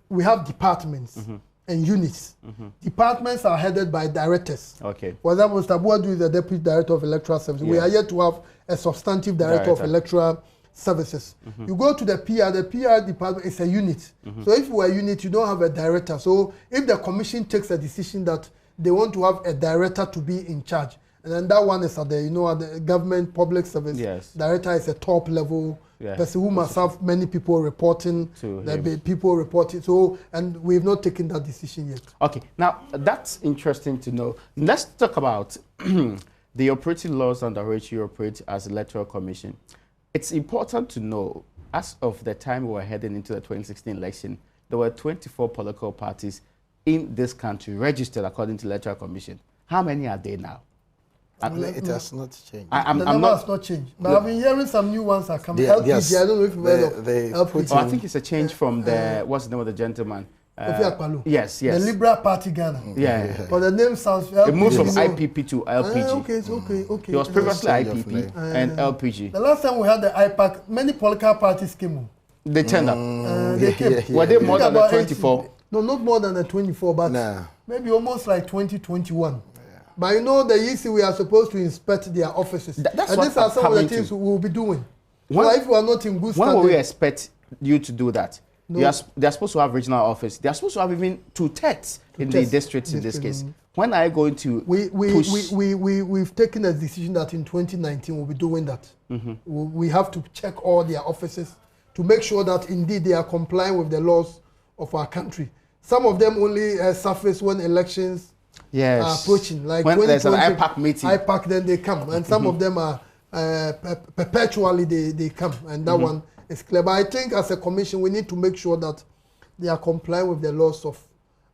we have departments and units. Departments are headed by directors. For example, Mr. Buadu is the deputy director of electoral services. We are yet to have a substantive director of electoral services. You go to the PR department is a unit. So if you are a unit, you don't have a director. So if the commission takes a decision that they want to have a director to be in charge, and then that one is at the, at the government public service. Yes. Director is a top level person who must have many people reporting to people reporting. So, and we've not taken that decision yet. Okay, now that's interesting to know. Let's talk about the operating laws under which you operate as Electoral Commission. It's important to know, as of the time we were heading into the 2016 election, there were 24 political parties in this country registered according to the Electoral Commission. How many are there now? It has not changed. The number has not changed. But I've been hearing some new ones are coming. LPG, yes, I don't know if you've heard of LPG. I think it's a change from the, what's the name of the gentleman? Yes. The Liberal Party Ghana. Yeah. But the name sounds... LPG. It moved from IPP to LPG. Okay. It was previously IPP and LPG. The last time we had the IPAC, many political parties came on. They turned up. They came. Were they more than the 24? No, not more than the 24, but maybe almost like 2021. But the EC, we are supposed to inspect their offices. That's and these are some of the things we will be doing. So if we are not in good standing... When will we expect you to do that? No. They are supposed to have regional office. They are supposed to have even 2/3 in the districts in this case. When are you going to push? We've taken a decision that in 2019 we'll be doing that. We have to check all their offices to make sure that indeed they are complying with the laws of our country. Some of them only surface when elections are approaching. Like when there's an IPAC meeting. IPAC, then they come. And some of them are perpetually they come. And that one is clear. But I think as a commission, we need to make sure that they are complying with the laws of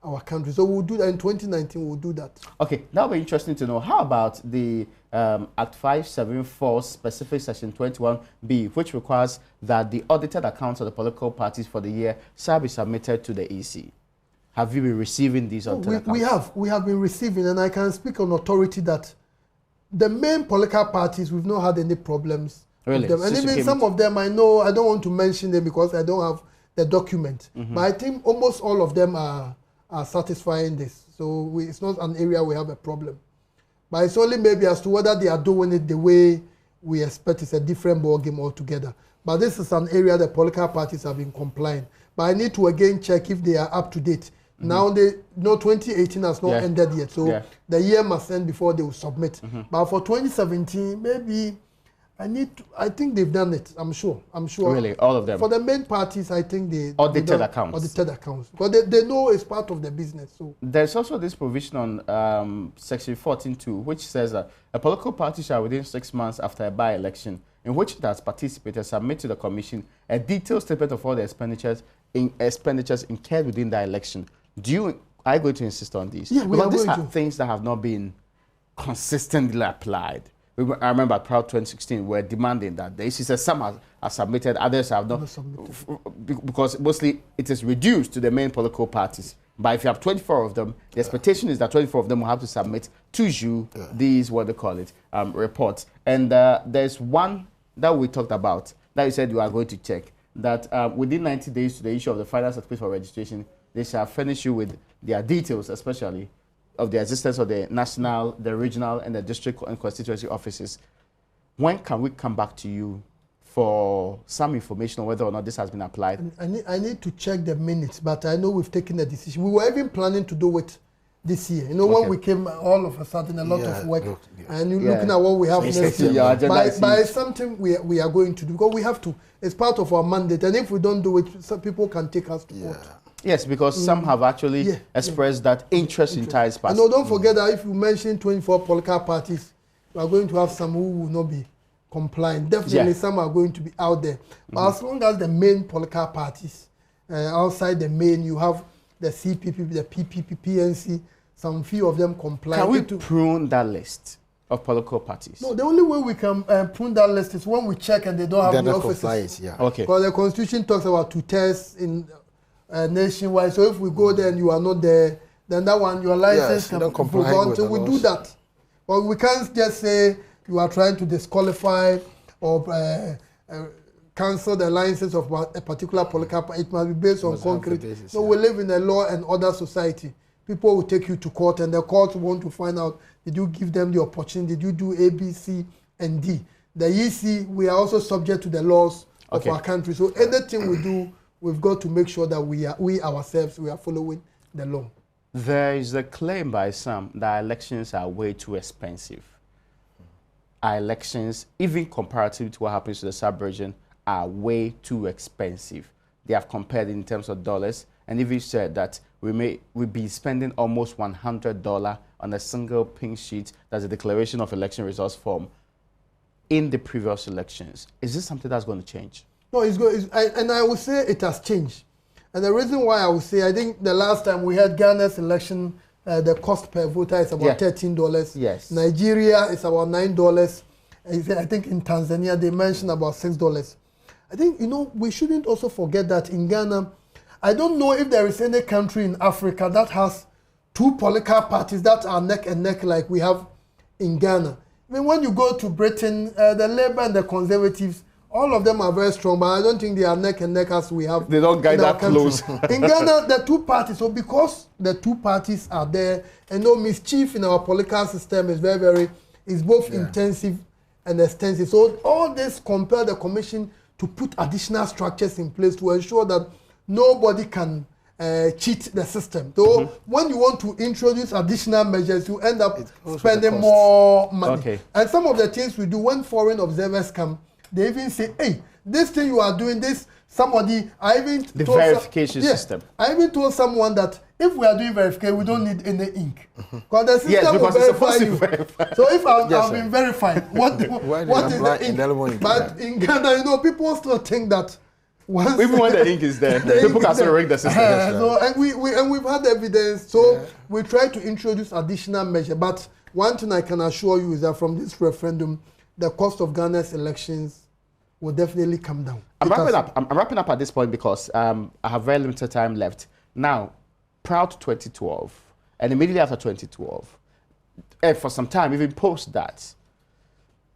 our country. So we'll do that in 2019, we'll do that. Okay, that'll be interesting to know. How about the Act 574 specific section 21B, which requires that the audited accounts of the political parties for the year shall be submitted to the EC? Have you been receiving these audited accounts? We have been receiving, and I can speak on authority that the main political parties, we've not had any problems with them. And even some of them, I know, I don't want to mention them because I don't have the document. But I think almost all of them are satisfying this. So it's not an area we have a problem. But it's only maybe as to whether they are doing it the way we expect. It's a different ballgame altogether. But this is an area the political parties have been complying. But I need to again check if they are up to date. Now 2018 has not ended yet. So the year must end before they will submit. But for 2017, maybe I think they've done it. I'm sure. Really, all of them. For the main parties, I think they audited accounts. Audited accounts, because they know it's part of the business. So there's also this provision on section 14.2, which says that a political party shall within 6 months after a by-election in which it has participated submit to the commission a detailed statement of all the expenditures incurred within the election. Are you going to insist on these? Yeah, because these are things that have not been consistently applied. I remember at Proud 2016, we're demanding that. The issue says some are submitted, others have not. Because mostly it is reduced to the main political parties. But if you have 24 of them, the expectation is that 24 of them will have to submit to you these, what they call it, reports. And there's one that we talked about that you said you are going to check, that within 90 days to the issue of the final certificate for registration, they shall furnish you with their details, especially of the existence of the national, the regional, and the district and constituency offices. When can we come back to you for some information on whether or not this has been applied? I need to check the minutes, but I know we've taken a decision. We were even planning to do it this year. When we came, all of a sudden, a lot of work, and you're looking at what we have next year. By something we are going to do, because we have to. It's part of our mandate, and if we don't do it, some people can take us to court. Yes, because some have actually expressed that interest in ties past. And don't forget that if you mention 24 political parties, we are going to have some who will not be compliant. Definitely some are going to be out there. But as long as the main political parties, outside the main, you have the CPP, the PPP, PNC, some few of them comply. Can we prune that list of political parties? No, the only way we can prune that list is when we check and they don't have the offices. Because the Constitution talks about 2/3 in nationwide. So if we go there and you are not there, then that one, your license can comply on. So we do that. But we can't just say you are trying to disqualify or cancel the license of a particular political party. It must be based on concrete. So we live in a law and order society. People will take you to court, and the court want to find out, did you give them the opportunity? Did you do A, B, C, and D? The EC, we are also subject to the laws of our country. So anything we do, we've got to make sure that we ourselves are following the law. There is a claim by some that elections are way too expensive. Our elections, even comparative to what happens to the sub-region, are way too expensive. They have compared in terms of dollars, and even said that we'll be spending almost $100 on a single pink sheet that's a declaration of election results form in the previous elections. Is this something that's going to change? No, it's good. And I would say it has changed. And the reason why I would say, I think the last time we had Ghana's election, the cost per voter is about $13. Yes. Nigeria is about $9. I think in Tanzania they mentioned about $6. I think, you know, we shouldn't also forget that in Ghana, I don't know if there is any country in Africa that has two political parties that are neck and neck like we have in Ghana. I mean, when you go to Britain, the Labour and the Conservatives, all of them are very strong, but I don't think they are neck and neck as we have. They don't get that close. In Ghana, the two parties, so because the two parties are there, and no mischief in our political system is is both intensive and extensive. So all this compel the commission to put additional structures in place to ensure that nobody can cheat the system. So when you want to introduce additional measures, you end up spending more money. And some of the things we do when foreign observers come, they even say, hey, this thing you are doing, this, somebody, I even the verification system. I even told someone that if we are doing verification, we don't need any ink. Because the system will verify you. So if I've been verified, what is the ink? But in Ghana, you know, people still think that even when the ink is there, people can still rig the system. So, and we've had evidence. So we try to introduce additional measures. But one thing I can assure you is that from this referendum, the cost of Ghana's elections will definitely come down. I'm wrapping up at this point because I have very limited time left. Now, prior to 2012, and immediately after 2012, and for some time, even post that,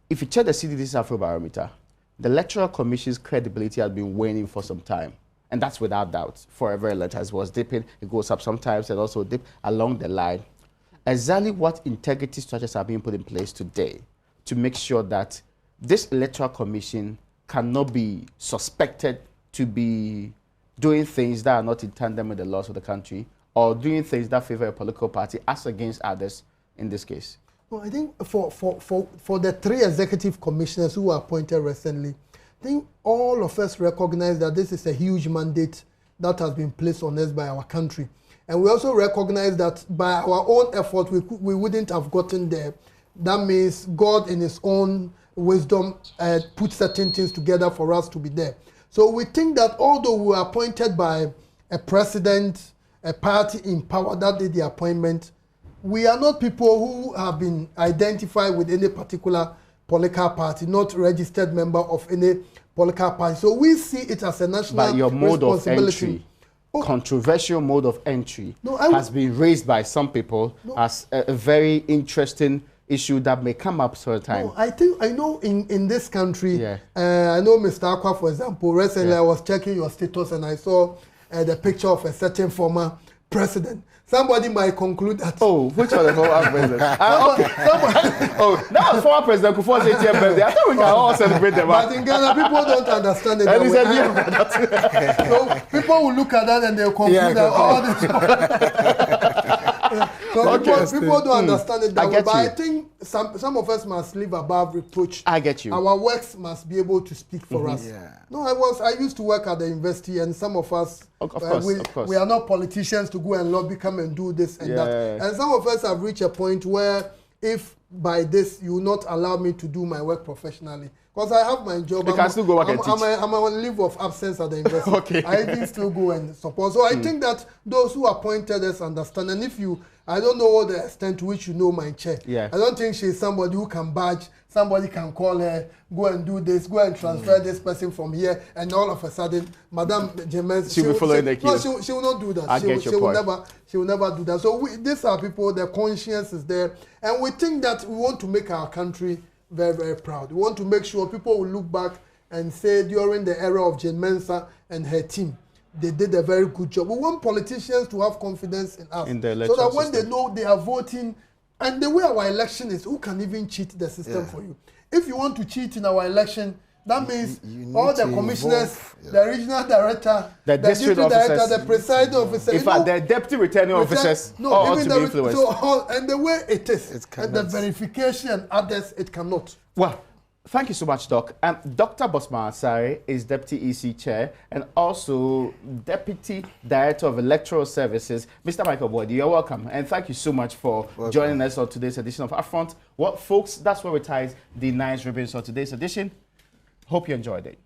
if you check the CDD's Afrobarometer, the Electoral Commission's credibility has been waning for some time. And that's without doubt. For a very long time, it was dipping, it goes up sometimes, and also dip along the line. Exactly what integrity structures are being put in place today to make sure that this Electoral Commission cannot be suspected to be doing things that are not in tandem with the laws of the country or doing things that favor a political party as against others in this case? Well, I think for the three executive commissioners who were appointed recently, I think all of us recognize that this is a huge mandate that has been placed on us by our country. And we also recognize that by our own effort, we wouldn't have gotten there. That means God in his own wisdom put certain things together for us to be there. So we think that although we were appointed by a president, a party in power that did the appointment, we are not people who have been identified with any particular political party, not registered member of any political party. So we see it as a national responsibility. But your mode of entry, controversial mode of entry, has been raised by some people as a very interesting issue that may come up sometime. No, I know in this country, I know Mr. Akwa, for example, recently I was checking your status and I saw the picture of a certain former president. Somebody might conclude that. Oh, which was the former president? That was former president Kufuor's 80th birthday. I thought we can all celebrate them. But in Ghana, people don't understand it. And he said, so people will look at that and they'll conclude that all this. So people don't understand it that way. But I think some of us must live above reproach. I get you. Our works must be able to speak for us. Yeah. No, I used to work at the university, and some of us, of course. We are not politicians to go and lobby, come and do this and that. And some of us have reached a point where if by this you will not allow me to do my work professionally, because I have my job. You can still go work and teach. I'm on leave of absence at the university. I can still go and support. So I think that those who appointed us understand. And if you, I don't know the extent to which you know my chair. I don't think she's somebody who can badge. Somebody can call her, go and do this, go and transfer this person from here, and all of a sudden, Madame Jemens, she'll be following the queue. No, she will not do that. She will never do that. So these are people, their conscience is there, and we think that we want to make our country very, very proud. We want to make sure people will look back and say during the era of Jane Mensah and her team, they did a very good job. We want politicians to have confidence in us, in the so that when they know they are voting And the way our election is, who can even cheat the system for you? If you want to cheat in our election, that means all the commissioners, the regional director, the district director, the presiding officer. In fact, the deputy returning officers all to be influenced. And the way it is, and the verification and others, it cannot. Well, thank you so much, Doc. Dr. Bosman Asare is Deputy EC Chair and also Deputy Director of Electoral Services. Mr. Michael Boyd, you're welcome. And thank you so much for joining us on today's edition of Upfront. Well, folks, that's where we tie the nice ribbons on today's edition. Hope you enjoyed it.